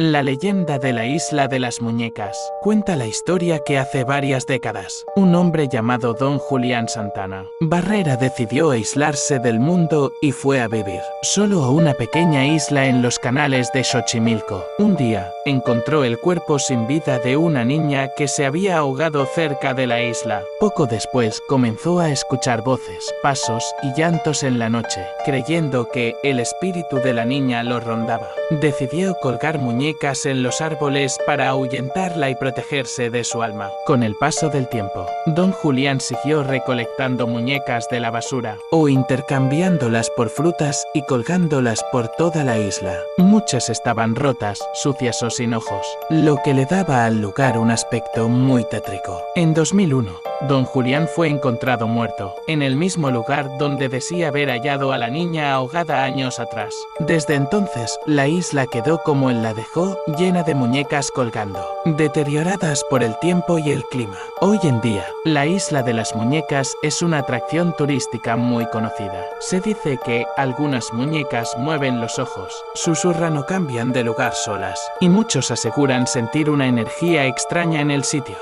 La leyenda de la isla de las muñecas cuenta la historia que hace varias décadas, un hombre llamado Don Julián Santana Barrera decidió aislarse del mundo y fue a vivir solo a una pequeña isla en los canales de Xochimilco. Un día, encontró el cuerpo sin vida de una niña que se había ahogado cerca de la isla. Poco después comenzó a escuchar voces, pasos y llantos en la noche, creyendo que el espíritu de la niña lo rondaba. Decidió colgar muñecas en los árboles para ahuyentarla y protegerse de su alma. Con el paso del tiempo, Don Julián siguió recolectando muñecas de la basura o intercambiándolas por frutas y colgándolas por toda la isla. Muchas estaban rotas, sucias o sin ojos, lo que le daba al lugar un aspecto muy tétrico. En 2001, Don Julián fue encontrado muerto, en el mismo lugar donde decía haber hallado a la niña ahogada años atrás. Desde entonces, la isla quedó como él la dejó, llena de muñecas colgando, deterioradas por el tiempo y el clima. Hoy en día, la isla de las muñecas es una atracción turística muy conocida. Se dice que algunas muñecas mueven los ojos, susurran o cambian de lugar solas, y muchos aseguran sentir una energía extraña en el sitio.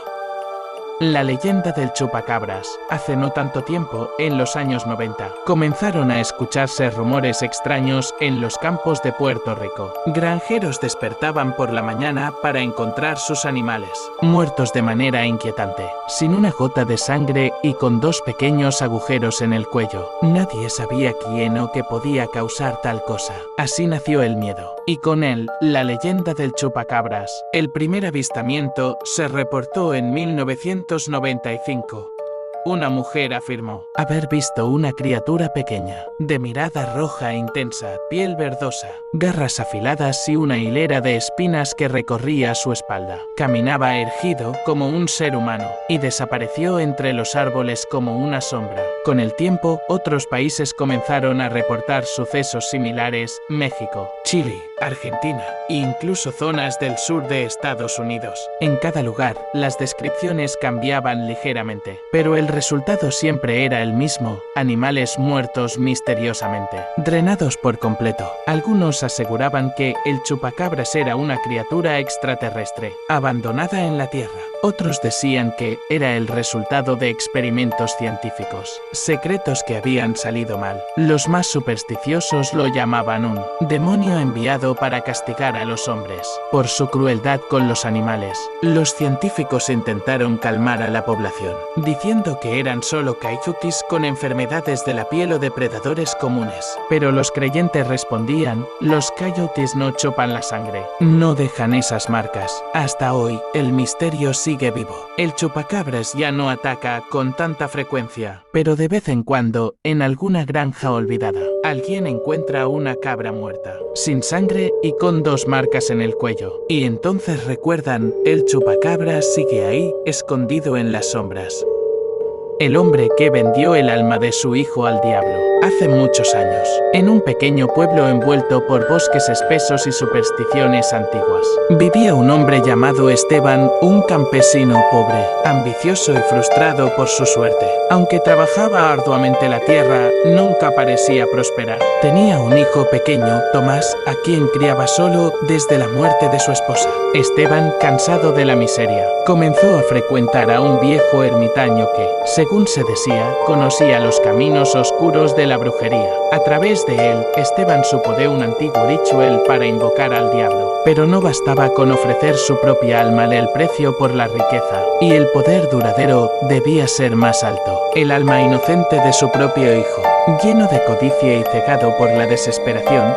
La leyenda del chupacabras. Hace no tanto tiempo, en los años 90, comenzaron a escucharse rumores extraños en los campos de Puerto Rico. Granjeros despertaban por la mañana para encontrar sus animales, muertos de manera inquietante, sin una gota de sangre y con dos pequeños agujeros en el cuello. Nadie sabía quién o qué podía causar tal cosa. Así nació el miedo, y con él, la leyenda del chupacabras. El primer avistamiento se reportó en 1995. Una mujer afirmó haber visto una criatura pequeña, de mirada roja e intensa, piel verdosa, garras afiladas y una hilera de espinas que recorría su espalda. Caminaba erguido como un ser humano y desapareció entre los árboles como una sombra. Con el tiempo, otros países comenzaron a reportar sucesos similares: México, Chile, Argentina e incluso zonas del sur de Estados Unidos. En cada lugar, las descripciones cambiaban ligeramente, pero el resultado siempre era el mismo: animales muertos misteriosamente, drenados por completo. Algunos aseguraban que el chupacabras era una criatura extraterrestre, abandonada en la Tierra. Otros decían que era el resultado de experimentos científicos, secretos que habían salido mal. Los más supersticiosos lo llamaban un demonio enviado para castigar a los hombres por su crueldad con los animales. Los científicos intentaron calmar a la población, diciendo que eran solo coyotes con enfermedades de la piel o depredadores comunes. Pero los creyentes respondían: los coyotes no chupan la sangre, no dejan esas marcas. Hasta hoy, el misterio sigue vivo. El chupacabras ya no ataca con tanta frecuencia, pero de vez en cuando, en alguna granja olvidada, alguien encuentra una cabra muerta, sin sangre y con dos marcas en el cuello. Y entonces recuerdan: el chupacabras sigue ahí, escondido en las sombras. El hombre que vendió el alma de su hijo al diablo. Hace muchos años, en un pequeño pueblo envuelto por bosques espesos y supersticiones antiguas, vivía un hombre llamado Esteban, un campesino pobre, ambicioso y frustrado por su suerte. Aunque trabajaba arduamente la tierra, nunca parecía prosperar. Tenía un hijo pequeño, Tomás, a quien criaba solo desde la muerte de su esposa. Esteban, cansado de la miseria, comenzó a frecuentar a un viejo ermitaño que, según se decía, conocía los caminos oscuros de la brujería. A través de él, Esteban supo de un antiguo ritual para invocar al diablo. Pero no bastaba con ofrecer su propia alma el precio por la riqueza, y el poder duradero debía ser más alto. El alma inocente de su propio hijo. Lleno de codicia y cegado por la desesperación,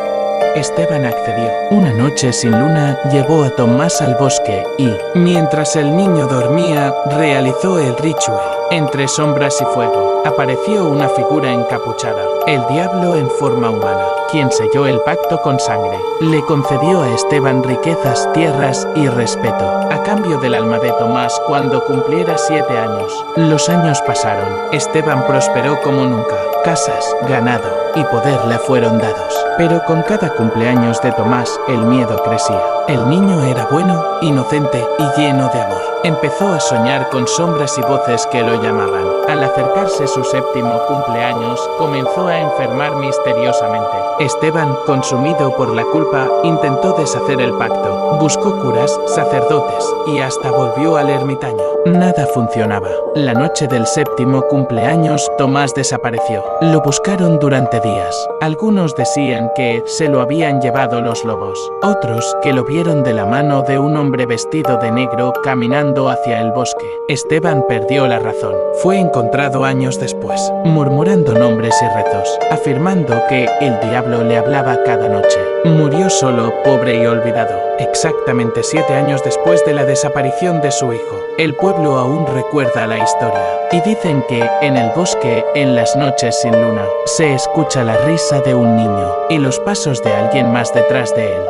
Esteban accedió. Una noche sin luna llevó a Tomás al bosque y, mientras el niño dormía, realizó el ritual. Entre sombras y fuego, apareció una figura encapuchada, el diablo en forma humana, quien selló el pacto con sangre. Le concedió a Esteban riquezas, tierras y respeto, a cambio del alma de Tomás cuando cumpliera 7 años. Los años pasaron. Esteban prosperó como nunca. Casas, ganado y poder le fueron dados. Pero con cada cumpleaños de Tomás, el miedo crecía. El niño era bueno, inocente y lleno de amor. Empezó a soñar con sombras y voces que lo llamaban. Al acercarse su 7º cumpleaños, comenzó a enfermar misteriosamente. Esteban, consumido por la culpa, intentó deshacer el pacto. Buscó curas, sacerdotes y hasta volvió al ermitaño. Nada funcionaba. La noche del 7º cumpleaños, Tomás desapareció. Lo buscaron durante días. Algunos decían que se lo habían llevado los lobos. Otros que lo vieron de la mano de un hombre vestido de negro caminando hacia el bosque. Esteban perdió la razón. Fue encontrado años después, murmurando nombres y rezos, afirmando que el diablo le hablaba cada noche. Murió solo, pobre y olvidado, exactamente 7 años después de la desaparición de su hijo. El pueblo aún recuerda la historia, y dicen que, en el bosque, en las noches sin luna, se escucha la risa de un niño, y los pasos de alguien más detrás de él.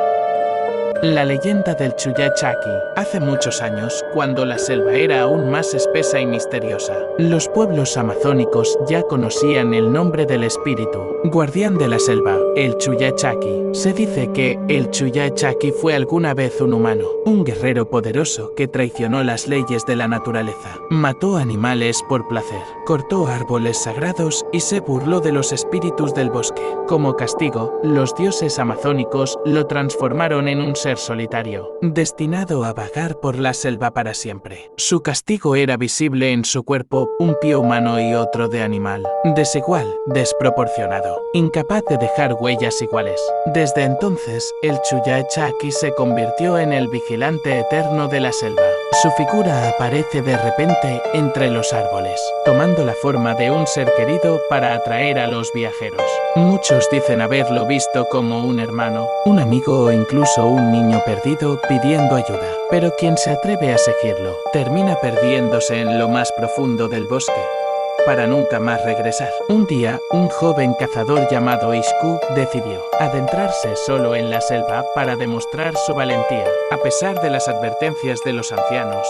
La leyenda del Chuyachaki. Hace muchos años, cuando la selva era aún más espesa y misteriosa, los pueblos amazónicos ya conocían el nombre del espíritu, guardián de la selva, el Chuyachaki. Se dice que el Chuyachaki fue alguna vez un humano, un guerrero poderoso que traicionó las leyes de la naturaleza, mató animales por placer, cortó árboles sagrados y se burló de los espíritus del bosque. Como castigo, los dioses amazónicos lo transformaron en un ser solitario, destinado a vagar por la selva para siempre. Su castigo era visible en su cuerpo, un pie humano y otro de animal, desigual, desproporcionado, incapaz de dejar huellas iguales. Desde entonces, el Chuyachaki se convirtió en el vigilante eterno de la selva. Su figura aparece de repente entre los árboles, tomando la forma de un ser querido para atraer a los viajeros. Muchos dicen haberlo visto como un hermano, un amigo o incluso un niño perdido pidiendo ayuda. Pero quien se atreve a seguirlo, termina perdiéndose en lo más profundo del bosque, para nunca más regresar. Un día, un joven cazador llamado Ishku decidió adentrarse solo en la selva para demostrar su valentía. A pesar de las advertencias de los ancianos,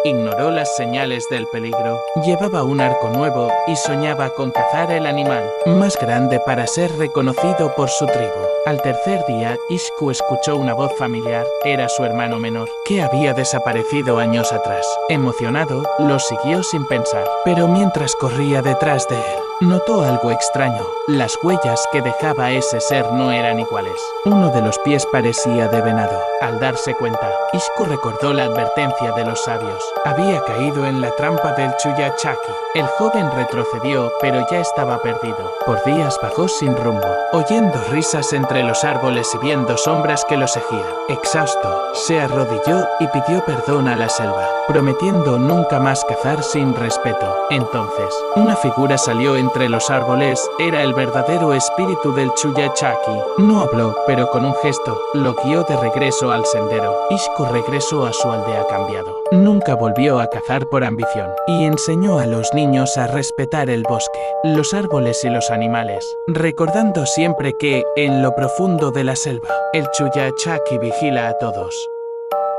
ignoró las señales del peligro, llevaba un arco nuevo y soñaba con cazar el animal más grande para ser reconocido por su tribu. Al tercer día, Ishku escuchó una voz familiar. Era su hermano menor, que había desaparecido años atrás. Emocionado, lo siguió sin pensar, pero mientras corría detrás de él, notó algo extraño. Las huellas que dejaba ese ser no eran iguales. Uno de los pies parecía de venado. Al darse cuenta, Ishku recordó la advertencia de los sabios. Había caído en la trampa del Chuyachaki. El joven retrocedió, pero ya estaba perdido. Por días vagó sin rumbo, oyendo risas entre los árboles y viendo sombras que lo seguían. Exhausto, se arrodilló y pidió perdón a la selva, prometiendo nunca más cazar sin respeto. Entonces, una figura salió entre los árboles. Era el verdadero espíritu del Chuyachaki. No habló, pero con un gesto, lo guió de regreso al sendero. Ishku regresó a su aldea cambiado. Nunca volvió a cazar por ambición, y enseñó a los niños a respetar el bosque, los árboles y los animales, recordando siempre que, en lo profundo de la selva, el Chuyachaki vigila a todos.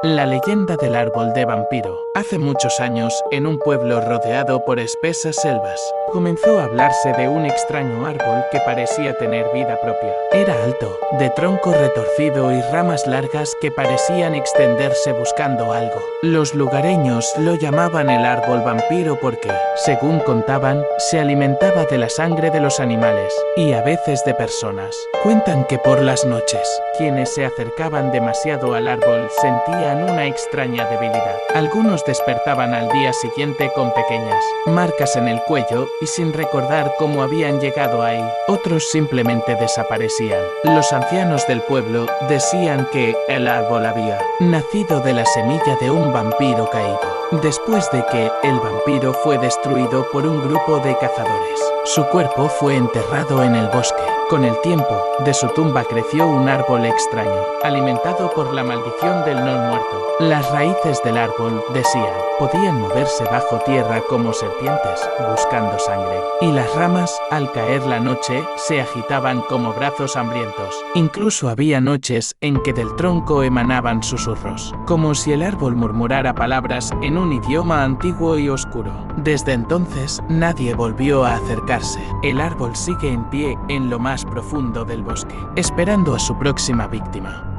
La leyenda del árbol de vampiro. Hace muchos años, en un pueblo rodeado por espesas selvas, comenzó a hablarse de un extraño árbol que parecía tener vida propia. Era alto, de tronco retorcido y ramas largas que parecían extenderse buscando algo. Los lugareños lo llamaban el árbol vampiro porque, según contaban, se alimentaba de la sangre de los animales y a veces de personas. Cuentan que por las noches, quienes se acercaban demasiado al árbol sentían una extraña debilidad. Algunos despertaban al día siguiente con pequeñas marcas en el cuello y sin recordar cómo habían llegado ahí. Otros simplemente desaparecían. Los ancianos del pueblo decían que el árbol había nacido de la semilla de un vampiro caído, después de que el vampiro fue destruido por un grupo de cazadores. Su cuerpo fue enterrado en el bosque. Con el tiempo, de su tumba creció un árbol extraño, alimentado por la maldición del no muerto. Las raíces del árbol, decían, podían moverse bajo tierra como serpientes, buscando sangre. Y las ramas, al caer la noche, se agitaban como brazos hambrientos. Incluso había noches en que del tronco emanaban susurros, como si el árbol murmurara palabras en un idioma antiguo y oscuro. Desde entonces, nadie volvió a acercarse. El árbol sigue en pie en lo más profundo del bosque, esperando a su próxima víctima.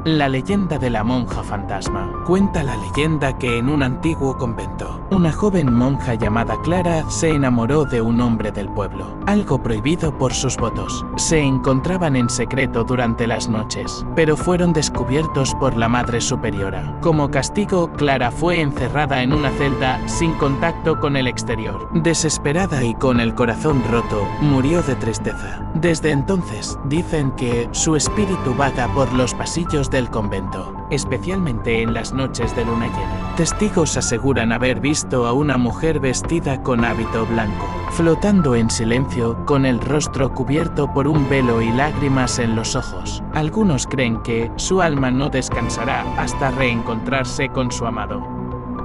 La leyenda de la monja fantasma. Cuenta la leyenda que en un antiguo convento, una joven monja llamada Clara se enamoró de un hombre del pueblo, algo prohibido por sus votos. Se encontraban en secreto durante las noches, pero fueron descubiertos por la Madre Superiora. Como castigo, Clara fue encerrada en una celda sin contacto con el exterior. Desesperada y con el corazón roto, murió de tristeza. Desde entonces, dicen que su espíritu vaga por los pasillos del convento, especialmente en las noches de luna llena. Testigos aseguran haber visto a una mujer vestida con hábito blanco, flotando en silencio, con el rostro cubierto por un velo y lágrimas en los ojos. Algunos creen que su alma no descansará hasta reencontrarse con su amado.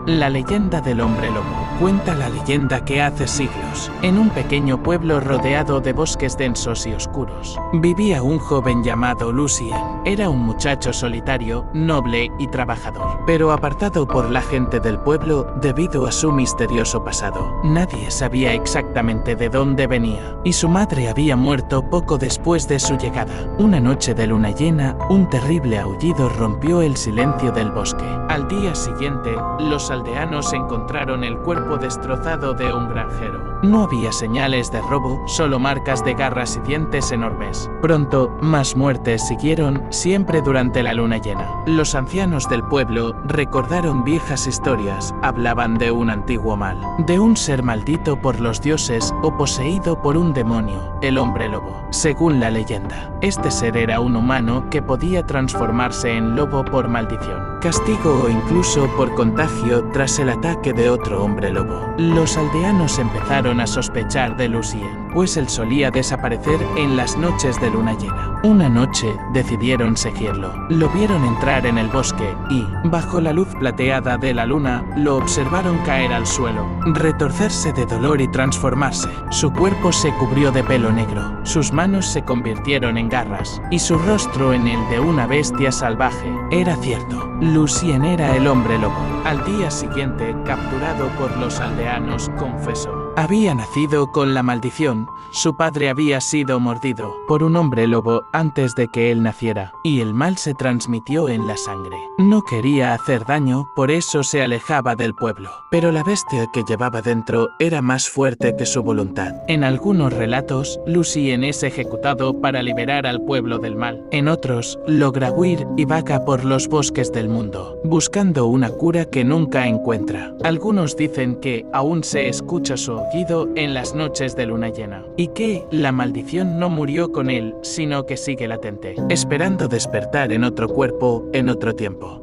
La leyenda del hombre lobo. Cuenta la leyenda que hace siglos, en un pequeño pueblo rodeado de bosques densos y oscuros, vivía un joven llamado Lucien. Era un muchacho solitario, noble y trabajador, pero apartado por la gente del pueblo debido a su misterioso pasado. Nadie sabía exactamente de dónde venía, y su madre había muerto poco después de su llegada. Una noche de luna llena, un terrible aullido rompió el silencio del bosque. Al día siguiente, los aldeanos encontraron el cuerpo destrozado de un granjero. No había señales de robo, solo marcas de garras y dientes enormes. Pronto, más muertes siguieron, siempre durante la luna llena. Los ancianos del pueblo recordaron viejas historias, hablaban de un antiguo mal, de un ser maldito por los dioses o poseído por un demonio, el hombre lobo. Según la leyenda, este ser era un humano que podía transformarse en lobo por maldición, castigo o incluso por contagio tras el ataque de otro hombre lobo. Los aldeanos empezaron a sospechar de Lucien, pues él solía desaparecer en las noches de luna llena. Una noche decidieron seguirlo. Lo vieron entrar en el bosque y, bajo la luz plateada de la luna, lo observaron caer al suelo, retorcerse de dolor y transformarse. Su cuerpo se cubrió de pelo negro, sus manos se convirtieron en garras, y su rostro en el de una bestia salvaje. Era cierto, Lucien era el hombre lobo. Al día siguiente, capturado por los aldeanos, confesó. Había nacido con la maldición. Su padre había sido mordido por un hombre lobo antes de que él naciera, y el mal se transmitió en la sangre. No quería hacer daño, por eso se alejaba del pueblo. Pero la bestia que llevaba dentro era más fuerte que su voluntad. En algunos relatos, Lucien es ejecutado para liberar al pueblo del mal. En otros, logra huir y vaga por los bosques del mundo, buscando una cura que nunca encuentra. Algunos dicen que aún se escucha su aullido en las noches de luna llena, y que la maldición no murió con él, sino que sigue latente, esperando despertar en otro cuerpo, en otro tiempo.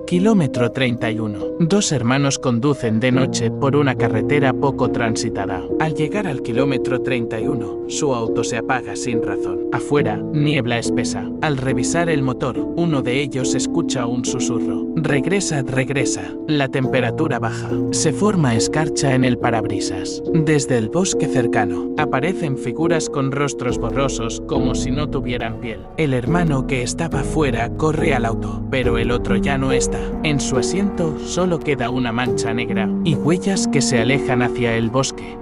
Kilómetro 31. Dos hermanos conducen de noche por una carretera poco transitada. Al llegar al kilómetro 31, su auto se apaga sin razón. Afuera, niebla espesa. Al revisar el motor, uno de ellos escucha un susurro. Regresa, regresa. La temperatura baja. Se forma escarcha en el parabrisas. Desde el bosque cercano, aparecen figuras con rostros borrosos como si no tuvieran piel. El hermano que estaba fuera corre al auto, pero el otro ya no está. En su asiento solo queda una mancha negra y huellas que se alejan hacia el bosque.